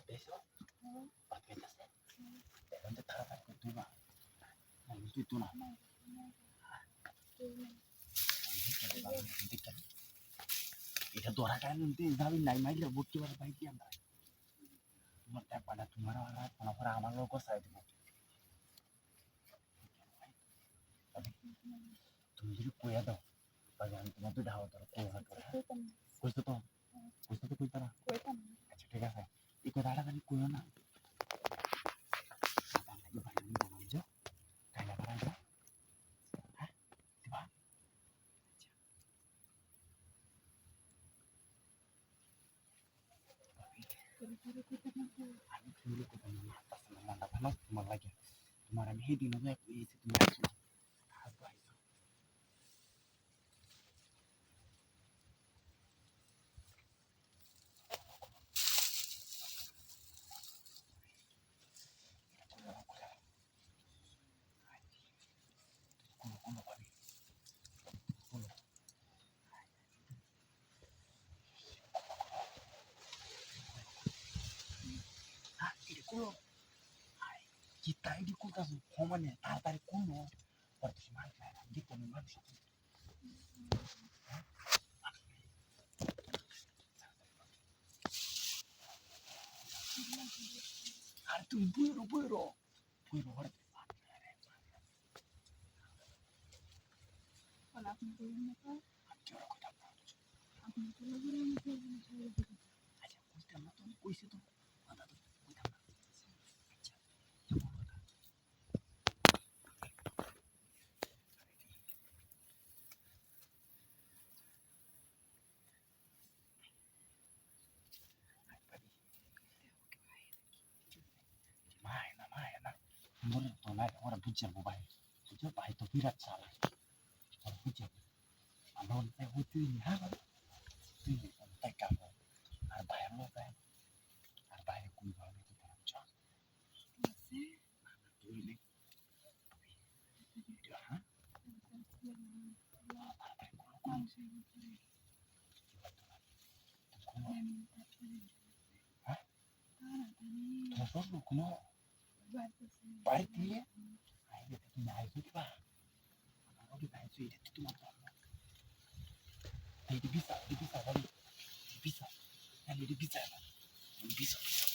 পেয়েছো? ভাত পেয়েছে? এখন তো তাড়াতাড়ি করে তুই না তুই তো না এটা ধরা কারণ এইভাবে নাই মাইলে ভর্তি করে পাইছি আমরা তোমার ব্যাপারটা তোমার আমার লোক চাই দেবো তুমি যদি কইয়া দাও তাহলে আমি তোমার দুইটা হাওয়া ধরো কইছো তো কইতা না আচ্ছা ঠিক আছে এই কথাটা খালি কইও না আমি তুমি কোথায় মাথা ভালো তোমার লাগে তোমার আমি সেদিন তুমি আসো kita ini kulkas homanya tarik kuno waktu mana di penuman itu buiro Boleh tuh naik orang bujang baik, bujang baik itu birat salah, orang bujang, anon saya butuh ini apa? Ini untuk kamu, arba'in lo kan, arba'in kuliah itu dalam jam, tuh ini, dia, terus lu kuno, baik dia, ayo kita naik itu pak. Kalau kita itu cuma bisa kali bisa, bisa, bisa.